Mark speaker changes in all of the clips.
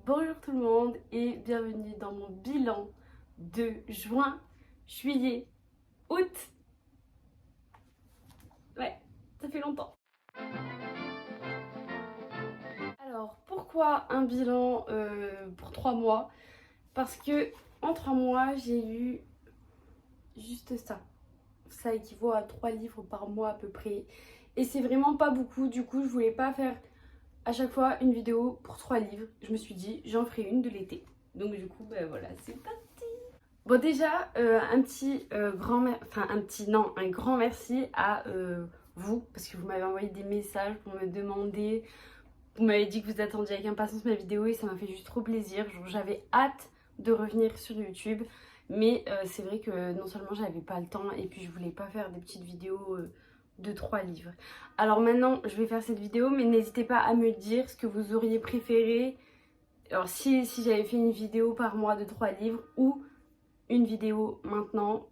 Speaker 1: Bonjour tout le monde et bienvenue dans mon bilan de juin, juillet, août. Ouais, ça fait longtemps. Alors pourquoi un bilan pour 3 mois? Parce que en 3 mois j'ai lu juste ça. Ça équivaut à 3 livres par mois à peu près. Et c'est vraiment pas beaucoup, du coup je voulais pas faire à chaque fois une vidéo pour 3 livres. Je me suis dit j'en ferai une de l'été. Donc du coup ben voilà, c'est parti. Bon déjà, un petit un grand merci à vous, parce que vous m'avez envoyé des messages pour me demander, vous m'avez dit que vous attendiez avec impatience ma vidéo et ça m'a fait juste trop plaisir. Genre, j'avais hâte de revenir sur YouTube, mais c'est vrai que non seulement j'avais pas le temps et puis je voulais pas faire des petites vidéos de 3 livres. Alors maintenant, je vais faire cette vidéo, mais n'hésitez pas à me dire ce que vous auriez préféré. Alors si j'avais fait une vidéo par mois de 3 livres ou une vidéo maintenant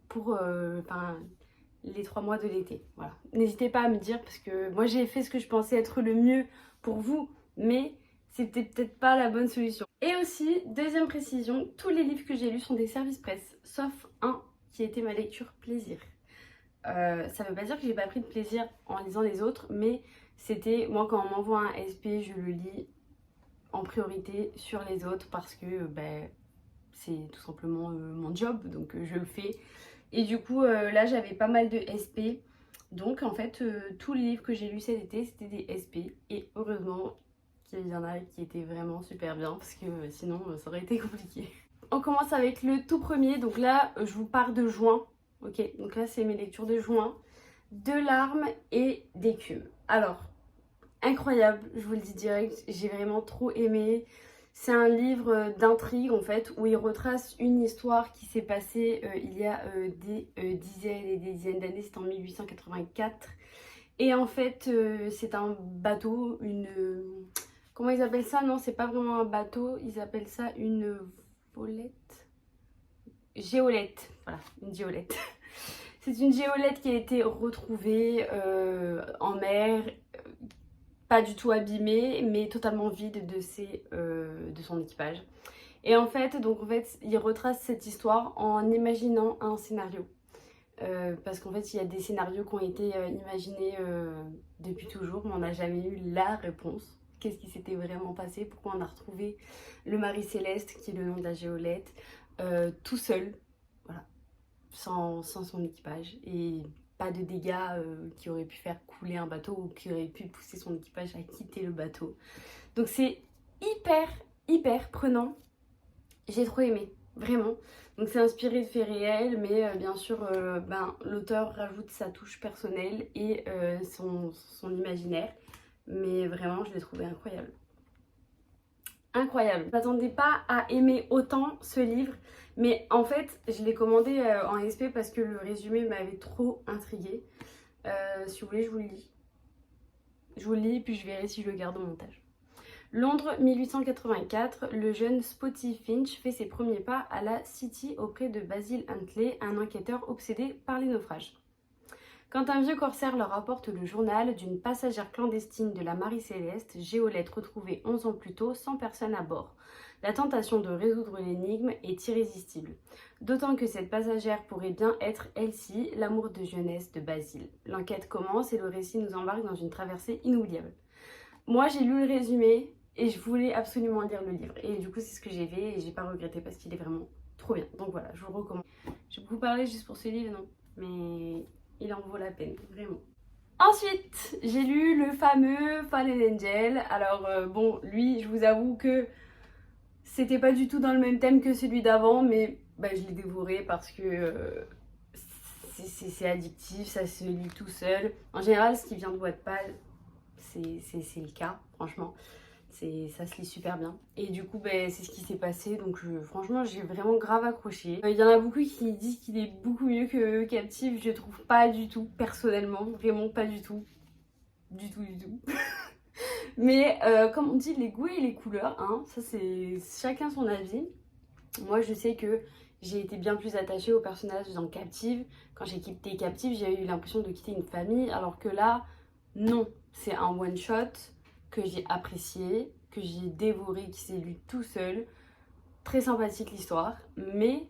Speaker 1: pour les 3 mois de l'été. Voilà. N'hésitez pas à me dire parce que moi j'ai fait ce que je pensais être le mieux pour vous, mais c'était peut-être pas la bonne solution. Et aussi, deuxième précision, tous les livres que j'ai lus sont des services presse, sauf un qui était ma lecture plaisir. Ça veut pas dire que j'ai pas pris de plaisir en lisant les autres, mais c'était, moi quand on m'envoie un SP, je le lis en priorité sur les autres parce que c'est tout simplement mon job, donc je le fais. Et du coup, là, j'avais pas mal de SP. Donc, en fait, tous les livres que j'ai lus cet été, c'était des SP. Et heureusement qu'il y en a qui étaient vraiment super bien, parce que sinon, ça aurait été compliqué. On commence avec le tout premier. Donc là, je vous pars de juin. Ok, donc là, c'est mes lectures de juin. De larmes et d'écume. Alors, incroyable, je vous le dis direct, j'ai vraiment trop aimé. C'est un livre d'intrigue en fait, où il retrace une histoire qui s'est passée il y a des dizaines et des dizaines d'années, c'était en 1884. Et en fait, c'est un bateau, comment ils appellent ça? Non, c'est pas vraiment un bateau, ils appellent ça une volette. Géolette, voilà, une géolette. C'est une géolette qui a été retrouvée en mer, pas du tout abîmée, mais totalement vide de son équipage. Et en fait, il retrace cette histoire en imaginant un scénario. Parce qu'en fait, il y a des scénarios qui ont été imaginés depuis toujours, mais on n'a jamais eu la réponse. Qu'est-ce qui s'était vraiment passé? Pourquoi on a retrouvé le Marie Céleste, qui est le nom de la géolette, tout seul, voilà, sans son équipage. Et pas de dégâts qui auraient pu faire couler un bateau ou qui auraient pu pousser son équipage à quitter le bateau. Donc c'est hyper prenant. J'ai trop aimé, vraiment. Donc c'est inspiré de faits réels, mais bien sûr, l'auteur rajoute sa touche personnelle et son imaginaire. Mais vraiment, je l'ai trouvé incroyable. Incroyable. Je m'attendais pas à aimer autant ce livre, mais en fait, je l'ai commandé en SP parce que le résumé m'avait trop intriguée. Si vous voulez, je vous le lis. Je vous le lis, puis je verrai si je le garde au montage. Londres 1884, le jeune Spotty Finch fait ses premiers pas à la City auprès de Basil Huntley, un enquêteur obsédé par les naufrages. Quand un vieux corsaire leur apporte le journal d'une passagère clandestine de la Marie Céleste, géolette retrouvée 11 ans plus tôt sans personne à bord, la tentation de résoudre l'énigme est irrésistible. D'autant que cette passagère pourrait bien être Elsie, l'amour de jeunesse de Basil. L'enquête commence et le récit nous embarque dans une traversée inoubliable. Moi, j'ai lu le résumé et je voulais absolument lire le livre. Et du coup, c'est ce que j'ai fait et j'ai pas regretté parce qu'il est vraiment trop bien. Donc voilà, je vous le recommande. Je vais vous parler juste pour ce livre, non, mais il en vaut la peine, vraiment. Ensuite, j'ai lu le fameux Fallen Angel. Alors bon, lui, je vous avoue que c'était pas du tout dans le même thème que celui d'avant, mais je l'ai dévoré parce que c'est addictif, ça se lit tout seul. En général, ce qui vient de Wattpad, c'est le cas, franchement. Ça se lit super bien. Et du coup, c'est ce qui s'est passé. Donc franchement, j'ai vraiment grave accroché. Il y en a beaucoup qui disent qu'il est beaucoup mieux que Captive. Je trouve pas du tout, personnellement. Vraiment pas du tout. Du tout. Mais comme on dit, les goûts et les couleurs, hein, ça c'est chacun son avis. Moi, je sais que j'ai été bien plus attachée au personnage dans Captive. Quand j'ai quitté Captive, j'ai eu l'impression de quitter une famille. Alors que là, non. C'est un one-shot que j'ai apprécié. que j'ai dévoré, qui s'est lu tout seul. Très sympathique l'histoire, mais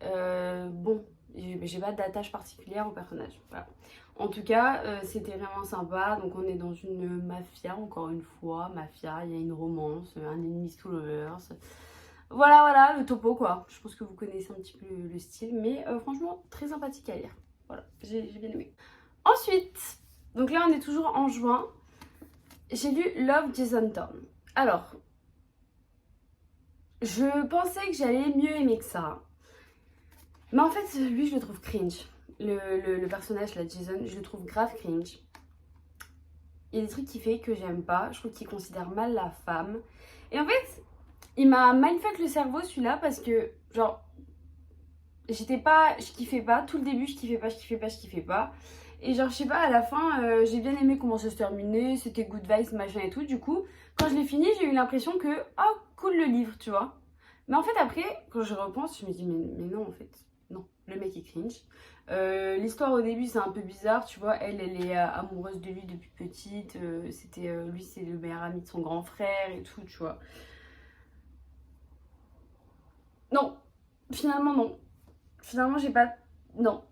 Speaker 1: bon, j'ai pas d'attache particulière au personnage. Voilà. En tout cas, c'était vraiment sympa. Donc on est dans une mafia, encore une fois. Mafia, il y a une romance, un enemies to lovers. Voilà, voilà, le topo quoi. Je pense que vous connaissez un petit peu le style, mais franchement, très sympathique à lire. Voilà, j'ai bien aimé. Ensuite, donc là on est toujours en juin. J'ai lu Love, Jason Thorne. Alors, je pensais que j'allais mieux aimer que ça. Mais en fait, lui, je le trouve cringe. Le personnage, là, Jason, je le trouve grave cringe. Il y a des trucs qu'il fait que j'aime pas. Je trouve qu'il considère mal la femme. Et en fait, il m'a mindfuck le cerveau, celui-là, parce que, genre, je kiffais pas. Tout le début, je kiffais pas. Et genre, je sais pas, à la fin, j'ai bien aimé comment ça se terminait. C'était good vibes, machin et tout. Du coup, quand je l'ai fini, j'ai eu l'impression que, oh, cool le livre, tu vois. Mais en fait, après, quand je repense, je me dis, mais non, en fait. Non, le mec est cringe. L'histoire au début c'est un peu bizarre, tu vois, elle est amoureuse de lui depuis petite, lui c'est le meilleur ami de son grand frère et tout, tu vois. Non, finalement non. Finalement j'ai pas... Non.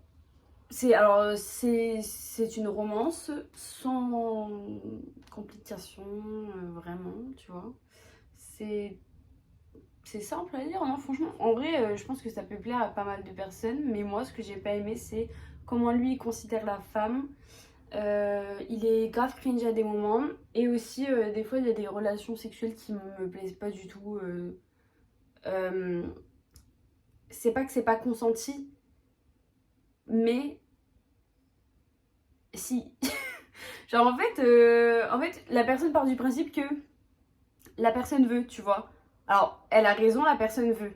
Speaker 1: C'est une romance sans complication, vraiment, tu vois. C'est C'est simple à lire, non, franchement. En vrai, je pense que ça peut plaire à pas mal de personnes. Mais moi, ce que j'ai pas aimé, c'est comment lui il considère la femme. Il est grave cringe à des moments. Et aussi, des fois, il y a des relations sexuelles qui me plaisent pas du tout. Euh, c'est pas que c'est pas consenti, mais si. Genre, en fait, la personne part du principe que la personne veut, tu vois. Alors, elle a raison, la personne veut.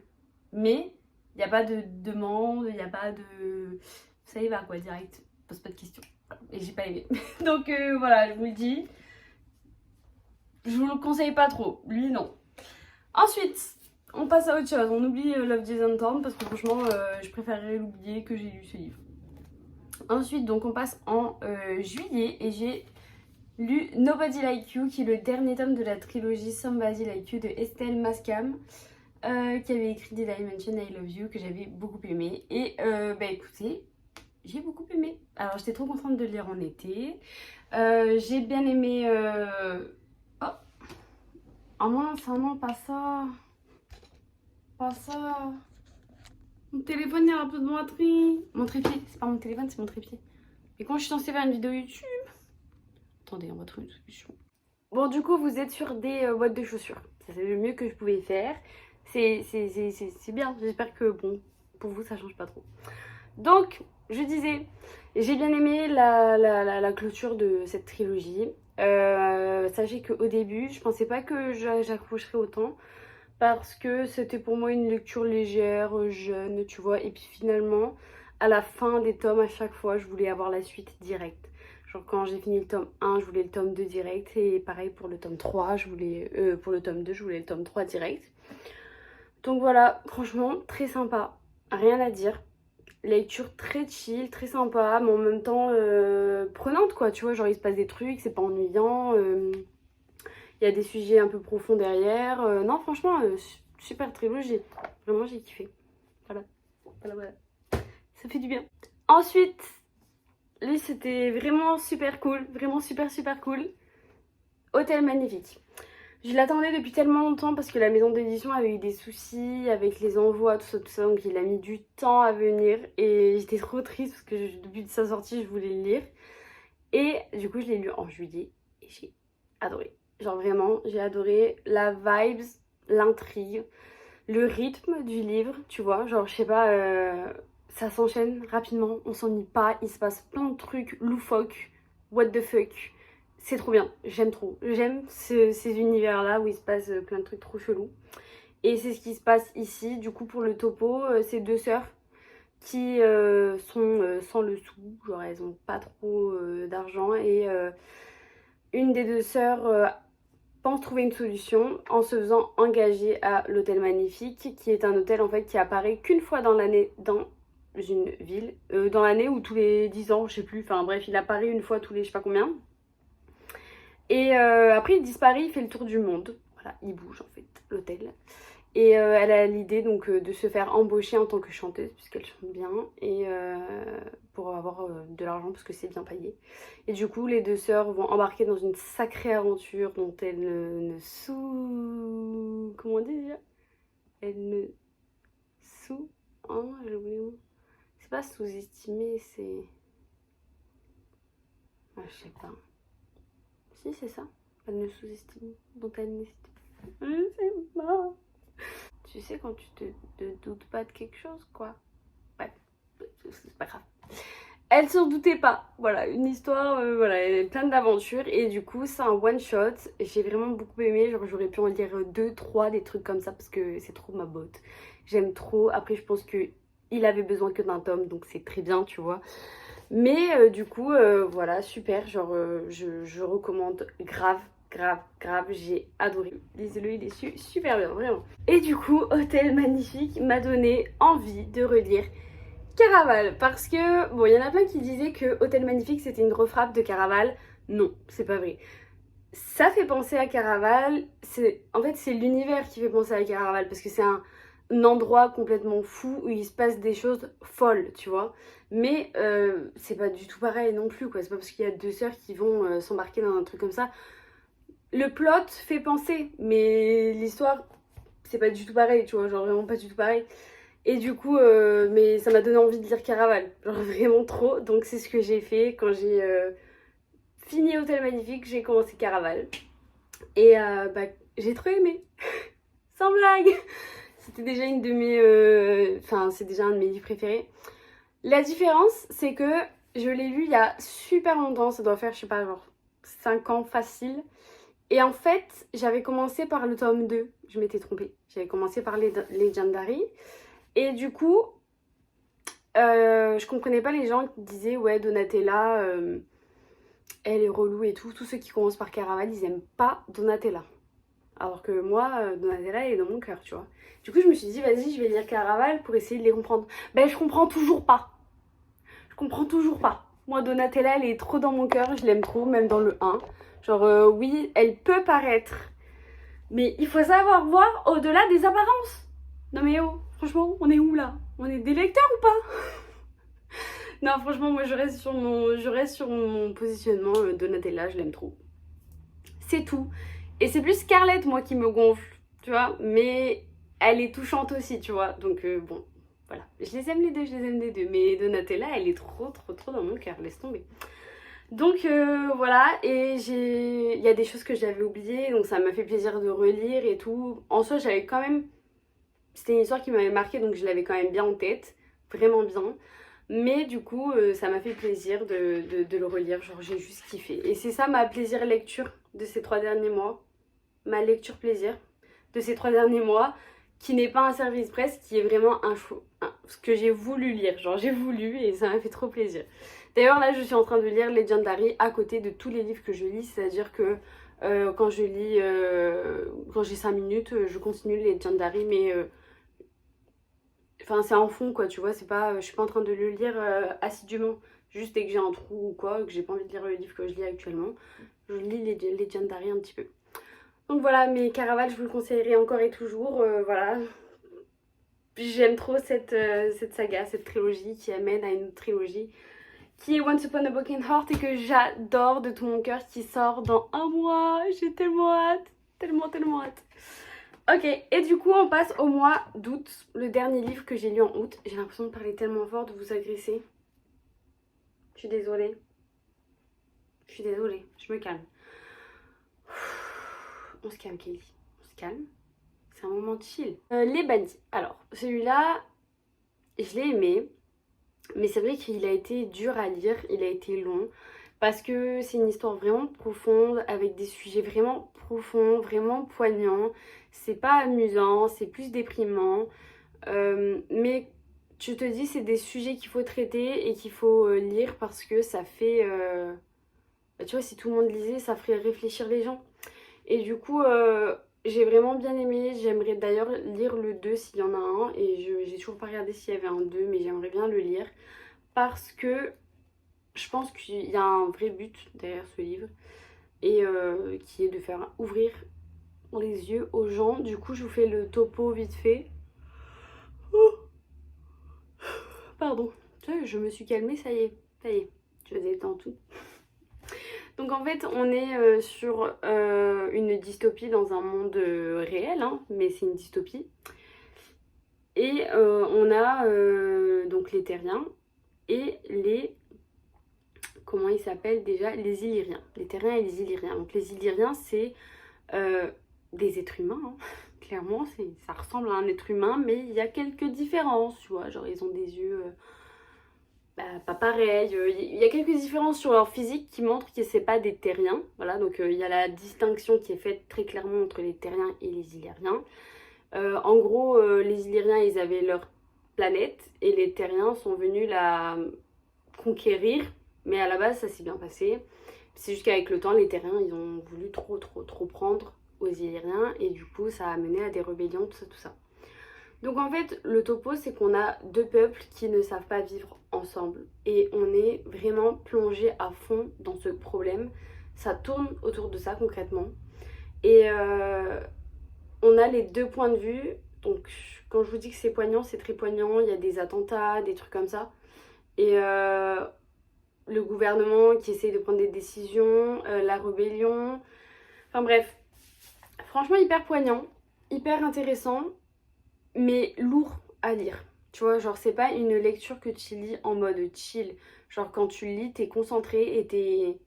Speaker 1: Mais il n'y a pas de demande, il n'y a pas de... Ça y va quoi, direct. Pose pas de questions. Et j'ai pas aimé. Donc voilà, je vous le dis. Je vous le conseille pas trop. Lui, non. Ensuite, on passe à autre chose. On oublie Love, Jason Thorne parce que franchement, je préférerais l'oublier que j'ai lu ce livre. Ensuite, donc on passe en juillet et j'ai lu Nobody Like You, qui est le dernier tome de la trilogie Somebody Like You de Estelle Mascam, qui avait écrit Did I Mention I Love You, que j'avais beaucoup aimé. Et bah écoutez, j'ai beaucoup aimé. Alors j'étais trop contente de le lire en été. J'ai bien aimé... Oh mince, non, pas ça. Pas ça. Mon téléphone est un peu de mon trépied. C'est pas mon téléphone, c'est mon trépied. Et quand je suis censée faire une vidéo YouTube... Attendez, on va trouver une solution. Bon, du coup, vous êtes sur des boîtes de chaussures. C'est le mieux que je pouvais faire. C'est bien. J'espère que, bon, pour vous, ça change pas trop. Donc, je disais, j'ai bien aimé la clôture de cette trilogie. Sachez qu'au début, je pensais pas que j'accrocherais autant. Parce que c'était pour moi une lecture légère, jeune, tu vois. Et puis finalement, à la fin des tomes, à chaque fois, je voulais avoir la suite directe. Genre quand j'ai fini le tome 1, je voulais le tome 2 direct. Et pareil pour le tome 3, pour le tome 2, je voulais le tome 3 direct. Donc voilà, franchement, très sympa. Rien à dire. Lecture très chill, très sympa, mais en même temps prenante quoi, tu vois. Genre il se passe des trucs, c'est pas ennuyant. Il y a des sujets un peu profonds derrière. Non, franchement, super trilogie. Vraiment, j'ai kiffé. Voilà. Voilà. Ça fait du bien. Ensuite, lui, c'était vraiment super cool. Vraiment super cool. Hôtel Magnifique. Je l'attendais depuis tellement longtemps parce que la maison d'édition avait eu des soucis avec les envois, tout ça. Donc il a mis du temps à venir. Et j'étais trop triste parce que depuis sa sortie, je voulais le lire. Et du coup, je l'ai lu en juillet. Et j'ai adoré. Genre vraiment, j'ai adoré la vibes, l'intrigue, le rythme du livre, tu vois. Genre, je sais pas, ça s'enchaîne rapidement, on s'ennuie pas, il se passe plein de trucs loufoques, what the fuck. C'est trop bien, j'aime trop. J'aime ces univers-là où il se passe plein de trucs trop chelous. Et c'est ce qui se passe ici. Du coup, pour le topo, c'est deux sœurs qui sont sans le sou. Genre, elles ont pas trop d'argent. Et une des deux sœurs pense trouver une solution en se faisant engager à l'Hôtel Magnifique, qui est un hôtel en fait qui apparaît qu'une fois dans l'année dans une ville, dans l'année ou tous les 10 ans, je sais plus, enfin bref, il apparaît une fois tous les je sais pas combien. Et après il disparaît, il fait le tour du monde. voilà, il bouge en fait, l'hôtel. Et elle a l'idée donc de se faire embaucher en tant que chanteuse puisqu'elle chante bien et pour avoir de l'argent parce que c'est bien payé. Et du coup les deux sœurs vont embarquer dans une sacrée aventure dont elles ne sous... Comment on dit déjà? Elles ne sous... Hein, j'ai oublié le mot. C'est pas sous-estimer, c'est... Ah, je sais pas. Si c'est ça. Elles ne sous-estiment. Dont elles n'estiment. Je sais pas. Tu sais quand tu te doutes pas de quelque chose quoi. Ouais, c'est pas grave. Elle s'en doutait pas. Voilà, une histoire voilà, pleine d'aventures. Et du coup, c'est un one shot. J'ai vraiment beaucoup aimé. Genre, j'aurais pu en lire 2, 3, des trucs comme ça parce que c'est trop ma botte. J'aime trop. Après, je pense que il avait besoin que d'un tome, donc c'est très bien, tu vois. Mais du coup, voilà, super. Genre, je recommande grave. Grave, grave, j'ai adoré. Lisez-le, il est super bien, vraiment. Et du coup, Hôtel Magnifique m'a donné envie de relire Caraval, parce que, bon, il y en a plein qui disaient que Hôtel Magnifique c'était une refrappe de Caraval. Non, c'est pas vrai. Ça fait penser à Caraval, en fait c'est l'univers qui fait penser à Caraval, parce que c'est un endroit complètement fou où il se passe des choses folles, tu vois. Mais c'est pas du tout pareil non plus, quoi. C'est pas parce qu'il y a deux sœurs qui vont s'embarquer dans un truc comme ça. Le plot fait penser, mais l'histoire, c'est pas du tout pareil, tu vois, genre vraiment pas du tout pareil. Et du coup, mais ça m'a donné envie de lire Caraval, genre vraiment trop. Donc c'est ce que j'ai fait quand j'ai fini Hôtel Magnifique, j'ai commencé Caraval. Et bah, j'ai trop aimé, sans blague. C'était déjà une de mes... Enfin, c'est déjà un de mes livres préférés. La différence, c'est que je l'ai lu il y a super longtemps, ça doit faire, je sais pas, genre 5 ans facile. Et en fait, j'avais commencé par le tome 2, je m'étais trompée. J'avais commencé par les Legendary. Et du coup, je comprenais pas les gens qui disaient ouais Donatella elle est relou et tout. Tous ceux qui commencent par Caraval ils aiment pas Donatella. Alors que moi Donatella elle est dans mon cœur tu vois. Du coup je me suis dit vas-y je vais lire Caraval pour essayer de les comprendre. Ben je comprends toujours pas. Je comprends toujours pas. Moi Donatella elle est trop dans mon cœur, je l'aime trop même dans le 1. Genre oui elle peut paraître. Mais il faut savoir voir au-delà des apparences. Non mais oh, franchement on est où là? On est des lecteurs ou pas? Non, franchement, moi je reste sur mon positionnement. Donatella, je l'aime trop. C'est tout. Et c'est plus Scarlett, moi, qui me gonfle, tu vois. Mais elle est touchante aussi, tu vois. Donc, bon, voilà. Je les aime les deux, je les aime les deux. Mais Donatella, elle est trop, trop, trop dans mon cœur. Laisse tomber. Donc, voilà. Et il y a des choses que j'avais oubliées. Donc, ça m'a fait plaisir de relire et tout. En soi, j'avais quand même. C'était une histoire qui m'avait marqué, donc je l'avais quand même bien en tête. Vraiment bien. Mais du coup, ça m'a fait plaisir de le relire, genre j'ai juste kiffé. Et c'est ça ma plaisir lecture de ces 3 derniers mois. Ma lecture plaisir de ces 3 derniers mois, qui n'est pas un service presse, qui est vraiment ce que j'ai voulu lire. Genre j'ai voulu et ça m'a fait trop plaisir. D'ailleurs là, je suis en train de lire Legendary à côté de tous les livres que je lis, c'est-à-dire que quand je lis, quand j'ai 5 minutes, je continue Legendary, mais... Enfin, c'est en fond, quoi, tu vois, c'est pas... Je suis pas en train de le lire assidûment. Juste dès que j'ai un trou ou quoi, que j'ai pas envie de lire le livre que je lis actuellement, je lis les Legendary un petit peu. Donc voilà, mais Caraval, je vous le conseillerais encore et toujours, voilà. J'aime trop cette saga, cette trilogie qui amène à une autre trilogie, qui est Once Upon a Broken Heart et que j'adore de tout mon cœur, qui sort dans un mois. J'ai tellement hâte, tellement, tellement hâte. Ok, et du coup on passe au mois d'août, le dernier livre que j'ai lu en août. J'ai l'impression de parler tellement fort, de vous agresser. Je suis désolée. Je suis désolée, je me calme. On se calme Kelly, on se calme. C'est un moment de chill. Les bandits. Alors, celui-là, je l'ai aimé. Mais c'est vrai qu'il a été dur à lire, il a été long. Parce que c'est une histoire vraiment profonde, avec des sujets vraiment profonds, vraiment poignants. C'est pas amusant, c'est plus déprimant. Mais tu te dis c'est des sujets qu'il faut traiter et qu'il faut lire parce que ça fait... bah, tu vois, si tout le monde lisait, ça ferait réfléchir les gens. Et du coup, j'ai vraiment bien aimé. J'aimerais d'ailleurs lire le 2 s'il y en a un. Et j'ai toujours pas regardé s'il y avait un 2, mais j'aimerais bien le lire. Parce que je pense qu'il y a un vrai but derrière ce livre. Et qui est de faire ouvrir les yeux aux gens. Du coup, je vous fais le topo vite fait. Oh. Pardon, je me suis calmée, ça y est, je détends tout. Donc en fait, on est sur une dystopie dans un monde réel, hein, mais c'est une dystopie. Et on a donc les terriens et les... Comment ils s'appellent déjà? Les Illyriens. Les terriens et les Illyriens. Donc les Illyriens, c'est des êtres humains, hein. Clairement, ça ressemble à un être humain, mais il y a quelques différences, tu vois. Genre, ils ont des yeux pas pareils. Il y a quelques différences sur leur physique qui montrent que c'est pas des terriens. Voilà, donc il y a la distinction qui est faite très clairement entre les terriens et les Illyriens. En gros, les Illyriens, ils avaient leur planète et les terriens sont venus la conquérir. Mais à la base, ça s'est bien passé. C'est juste qu'avec le temps, les terriens, ils ont voulu trop prendre aux Illyriens. Et du coup, ça a mené à des rébellions, tout ça. Donc en fait, le topo, c'est qu'on a deux peuples qui ne savent pas vivre ensemble. Et on est vraiment plongé à fond dans ce problème. Ça tourne autour de ça concrètement. Et on a les deux points de vue. Donc quand je vous dis que c'est poignant, c'est très poignant. Il y a des attentats, des trucs comme ça. Et le gouvernement qui essaye de prendre des décisions, la rébellion. Enfin bref, franchement hyper poignant, hyper intéressant, mais lourd à lire. Tu vois, genre c'est pas une lecture que tu lis en mode chill. Genre quand tu lis, t'es concentré et t'es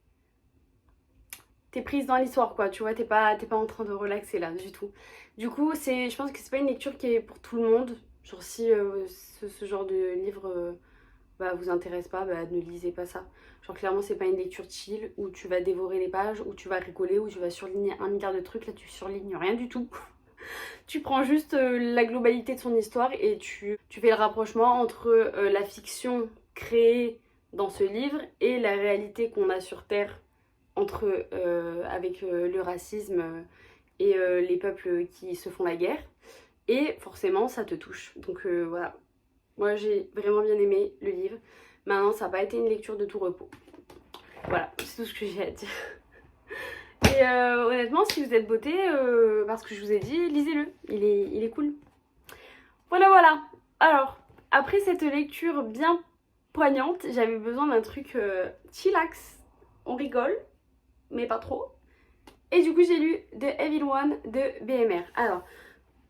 Speaker 1: prise dans l'histoire quoi, tu vois, t'es pas en train de relaxer là du tout. Du coup, je pense que c'est pas une lecture qui est pour tout le monde. Genre si ce genre de livre vous intéresse pas, ne lisez pas ça. Genre clairement c'est pas une lecture chill où tu vas dévorer les pages, où tu vas rigoler, où tu vas surligner un milliard de trucs. Là tu surlignes rien du tout. Tu prends juste la globalité de son histoire et tu fais le rapprochement entre la fiction créée dans ce livre et la réalité qu'on a sur Terre avec le racisme et les peuples qui se font la guerre. Et forcément ça te touche. Donc voilà. Moi j'ai vraiment bien aimé le livre. Maintenant ça n'a pas été une lecture de tout repos. Voilà, c'est tout ce que j'ai à dire. Et honnêtement si vous êtes beauté, parce que je vous ai dit, lisez-le, il est cool. Voilà. Alors, après cette lecture bien poignante, j'avais besoin d'un truc chillax. On rigole, mais pas trop. Et du coup j'ai lu The Evil One de BMR. Alors,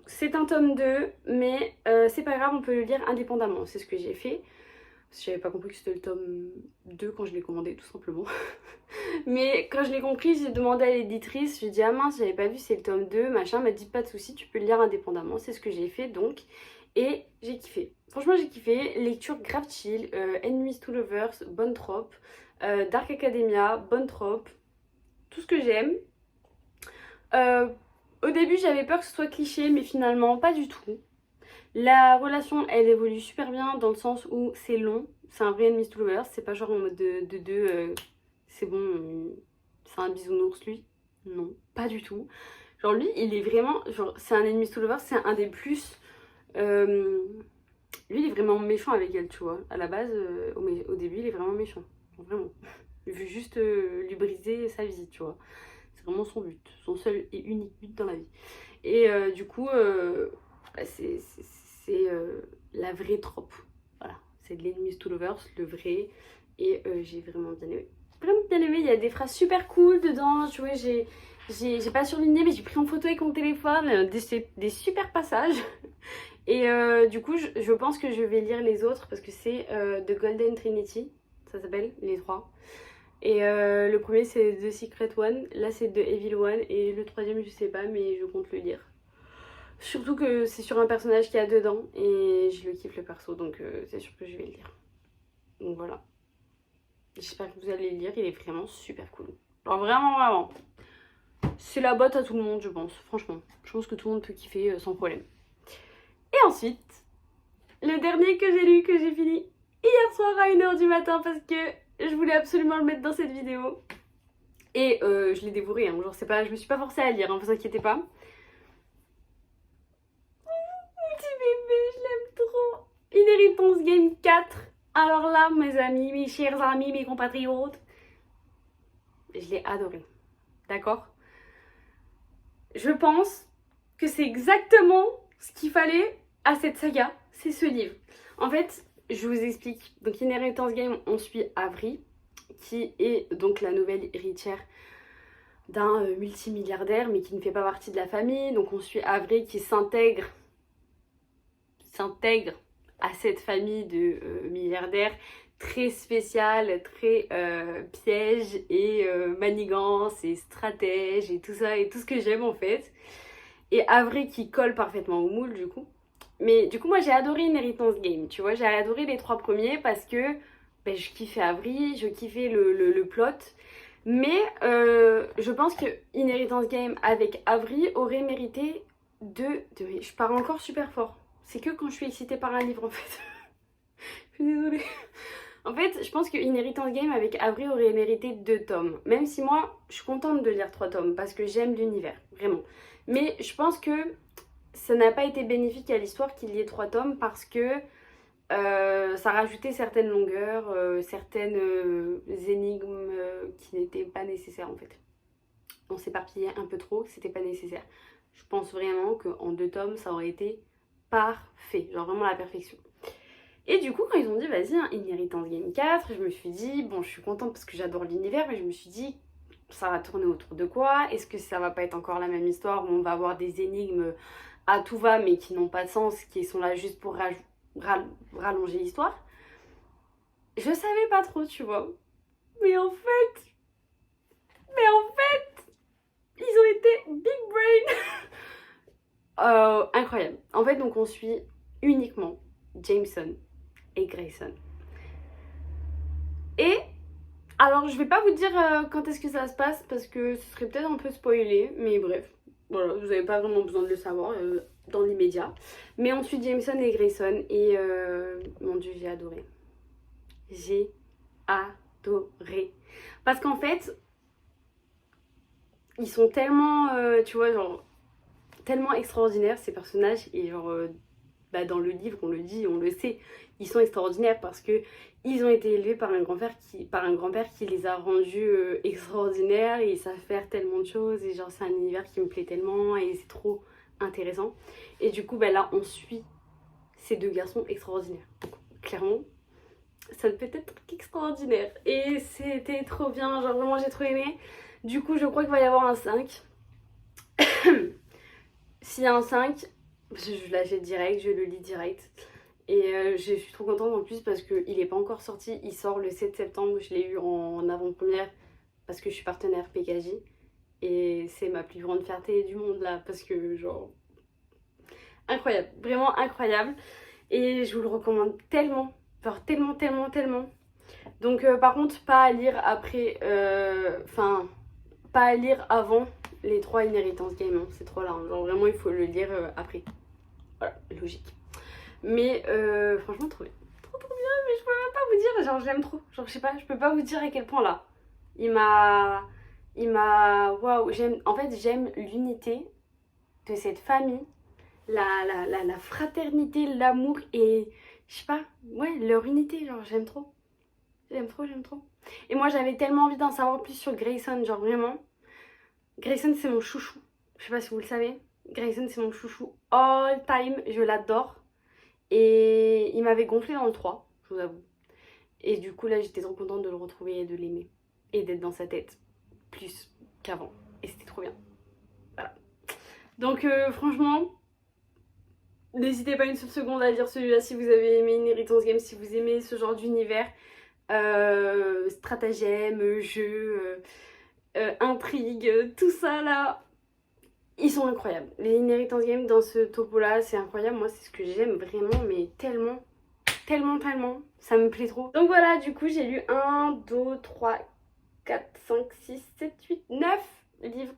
Speaker 1: c'est un tome 2, mais c'est pas grave, on peut le lire indépendamment. C'est ce que j'ai fait. Parce que j'avais pas compris que c'était le tome 2 quand je l'ai commandé, tout simplement. Mais quand je l'ai compris, j'ai demandé à l'éditrice. J'ai dit, ah mince, j'avais pas vu, c'est le tome 2, machin. Elle m'a dit, pas de soucis, tu peux le lire indépendamment. C'est ce que j'ai fait donc. Et j'ai kiffé. Franchement, j'ai kiffé. Lecture grave chill. Enemies to Lovers, bonne trope. Dark Academia, bonne trope. Tout ce que j'aime. Au début, j'avais peur que ce soit cliché, mais finalement, pas du tout. La relation, elle évolue super bien dans le sens où c'est long. C'est un vrai enemies to lovers. C'est pas genre en mode de deux, c'est bon, c'est un bisounours lui. Non, pas du tout. Genre lui, il est vraiment, genre c'est un enemies to lovers, c'est un des plus. Lui, il est vraiment méchant avec elle, tu vois. À la base, au début, il est vraiment méchant. Vraiment. Il veut juste lui briser sa vie, tu vois. C'est vraiment son but. Son seul et unique but dans la vie. Et du coup, c'est la vraie trope. Voilà. C'est de l'Enemies to Lovers, le vrai. Et j'ai vraiment bien aimé. Vraiment bien aimé. Il y a des phrases super cool dedans. Tu vois, j'ai pas surligné, mais j'ai pris en photo avec mon téléphone. Des super passages. Et du coup, je pense que je vais lire les autres parce que c'est The Golden Trinity. Ça s'appelle, les trois. Et le premier c'est The Secret One, là c'est The Evil One et le troisième je sais pas mais je compte le lire. Surtout que c'est sur un personnage qui a dedans et je le kiffe le perso donc c'est sûr que je vais le lire. Donc voilà. J'espère que vous allez le lire, il est vraiment super cool. Alors vraiment. C'est la botte à tout le monde je pense, franchement. Je pense que tout le monde peut kiffer sans problème. Et ensuite, le dernier que j'ai lu, que j'ai fini hier soir à 1h du matin parce que je voulais absolument le mettre dans cette vidéo. Et je l'ai dévoré, hein. Genre je me suis pas forcée à lire, hein, vous inquiétez pas. Petit bébé, je l'aime trop. Inheritance Game 4. Alors là, mes amis, mes chers amis, mes compatriotes, je l'ai adoré. D'accord? Je pense que c'est exactement ce qu'il fallait à cette saga, c'est ce livre. En fait, je vous explique. Donc Inheritance Game, on suit Avery, qui est donc la nouvelle héritière d'un multimilliardaire, mais qui ne fait pas partie de la famille. Donc on suit Avery qui s'intègre à cette famille de milliardaires très spéciale, très piège et manigance et stratège et tout ça et tout ce que j'aime en fait. Et Avery qui colle parfaitement au moule du coup. Mais du coup moi j'ai adoré Inheritance Game, tu vois, j'ai adoré les 3 premiers parce que ben, je kiffais Avery, je kiffais le plot. Mais je pense que Inheritance Game avec Avery aurait mérité Je pars encore super fort. C'est que quand je suis excitée par un livre en fait. Je suis désolée. En fait, je pense que Inheritance Game avec Avery aurait mérité 2 tomes. Même si moi, je suis contente de lire 3 tomes parce que j'aime l'univers, vraiment. Mais je pense que ça n'a pas été bénéfique à l'histoire qu'il y ait 3 tomes parce que ça rajoutait certaines longueurs, certaines énigmes qui n'étaient pas nécessaires en fait. On s'éparpillait un peu trop, c'était pas nécessaire. Je pense vraiment qu'en 2 tomes, ça aurait été parfait, genre vraiment la perfection. Et du coup, quand ils ont dit vas-y, hein, Inheritance Game 4, je me suis dit, bon, je suis contente parce que j'adore l'univers, mais je me suis dit, ça va tourner autour de quoi? Est-ce que ça va pas être encore la même histoire où on va avoir des énigmes à tout va, mais qui n'ont pas de sens, qui sont là juste pour rallonger l'histoire? Je savais pas trop, tu vois. Mais en fait, ils ont été big brain. Incroyable. En fait, donc on suit uniquement Jameson et Grayson. Et alors, je vais pas vous dire quand est-ce que ça se passe parce que ce serait peut-être un peu spoilé, mais bref, voilà, vous n'avez pas vraiment besoin de le savoir dans l'immédiat. Mais on suit Jameson et Grayson et mon Dieu, j'ai adoré. J'ai adoré. Parce qu'en fait, ils sont tellement, tu vois, genre, tellement extraordinaires ces personnages et genre, bah, dans le livre, on le dit, on le sait, ils sont extraordinaires parce que ils ont été élevés par un grand-père qui les a rendus extraordinaires et ils savent faire tellement de choses et genre c'est un univers qui me plaît tellement et c'est trop intéressant. Et du coup, bah, là, on suit ces 2 garçons extraordinaires. Donc, clairement, ça ne peut être qu'extraordinaire. Et c'était trop bien, genre vraiment j'ai trop aimé. Du coup, je crois qu'il va y avoir un 5. S'il y a un 5, je l'achète direct, je le lis direct. Et je suis trop contente en plus parce qu'il n'est pas encore sorti. Il sort le 7 septembre. Je l'ai eu en avant-première parce que je suis partenaire PKJ. Et c'est ma plus grande fierté du monde là. Parce que genre... Incroyable. Vraiment incroyable. Et je vous le recommande tellement. Genre tellement, tellement, tellement. Donc par contre, pas à lire après... Enfin, pas à lire avant les 3 Inheritance Game. Hein. C'est trop là. Hein. Genre vraiment, il faut le lire après. Voilà, logique. Mais franchement, trop bien. Trop trop bien, mais je peux même pas vous dire, genre je l'aime trop. Genre je sais pas, je peux pas vous dire à quel point là. Il m'a... Waouh, j'aime... En fait, j'aime l'unité de cette famille, la fraternité, l'amour et... Je sais pas, ouais, leur unité, genre j'aime trop. J'aime trop, j'aime trop. Et moi j'avais tellement envie d'en savoir plus sur Grayson, genre vraiment. Grayson c'est mon chouchou. Je sais pas si vous le savez. Grayson c'est mon chouchou all time, je l'adore. Et il m'avait gonflé dans le 3, je vous avoue. Et du coup, là, j'étais trop contente de le retrouver et de l'aimer. Et d'être dans sa tête plus qu'avant. Et c'était trop bien. Voilà. Donc, franchement, n'hésitez pas une seule seconde à lire celui-là si vous avez aimé Inheritance Game, si vous aimez ce genre d'univers. Stratagème, jeu, intrigue, tout ça là. Ils sont incroyables. Les Inheritance Game dans ce topo là, c'est incroyable. Moi, c'est ce que j'aime vraiment, mais tellement, tellement, tellement. Ça me plaît trop. Donc voilà, du coup, j'ai lu 1, 2, 3, 4, 5, 6, 7, 8, 9 livres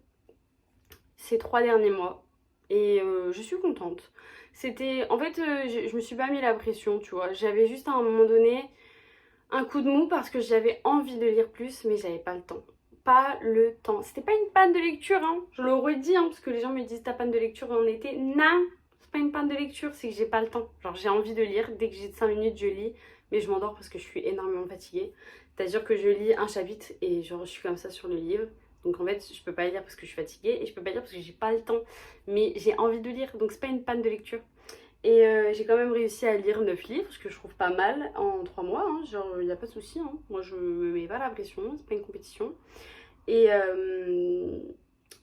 Speaker 1: ces 3 derniers mois. Et je suis contente. C'était... En fait, je me suis pas mis la pression, tu vois. J'avais juste à un moment donné un coup de mou parce que j'avais envie de lire plus, mais j'avais pas le temps. Pas le temps. C'était pas une panne de lecture, hein. Je le redis, hein, parce que les gens me disent ta panne de lecture en été. Non, c'est pas une panne de lecture, c'est que j'ai pas le temps. Genre j'ai envie de lire, dès que j'ai 5 minutes je lis, mais je m'endors parce que je suis énormément fatiguée. C'est-à-dire que je lis un chapitre et genre je suis comme ça sur le livre. Donc en fait, je peux pas lire parce que je suis fatiguée et je peux pas lire parce que j'ai pas le temps. Mais j'ai envie de lire, donc c'est pas une panne de lecture. Et j'ai quand même réussi à lire 9 livres, ce que je trouve pas mal en 3 mois. Hein. Genre, il n'y a pas de souci. Hein. Moi, je me mets pas la pression, c'est pas une compétition. Et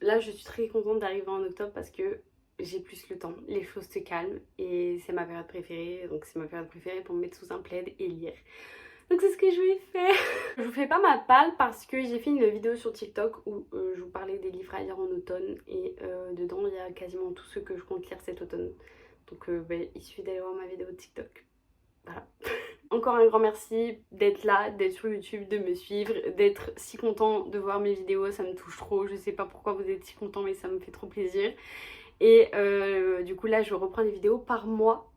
Speaker 1: là, je suis très contente d'arriver en octobre parce que j'ai plus le temps. Les choses se calment et c'est ma période préférée. Donc, c'est ma période préférée pour me mettre sous un plaid et lire. Donc c'est ce que je vais faire. Je vous fais pas ma palle parce que j'ai fait une vidéo sur TikTok où je vous parlais des livres à lire en automne et dedans il y a quasiment tous ceux que je compte lire cet automne. Donc il suffit d'aller voir ma vidéo de TikTok. Voilà. Encore un grand merci d'être là, d'être sur YouTube, de me suivre, d'être si content de voir mes vidéos, ça me touche trop. Je sais pas pourquoi vous êtes si content mais ça me fait trop plaisir. Et du coup là je reprends les vidéos par mois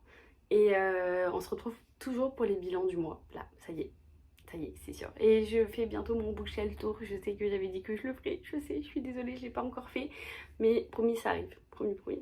Speaker 1: et on se retrouve toujours pour les bilans du mois. Là, ça y est, c'est sûr. Et je fais bientôt mon bookshelf tour. Je sais que j'avais dit que je le ferais. Je sais, je suis désolée, je l'ai pas encore fait. Mais promis, ça arrive. Promis, promis.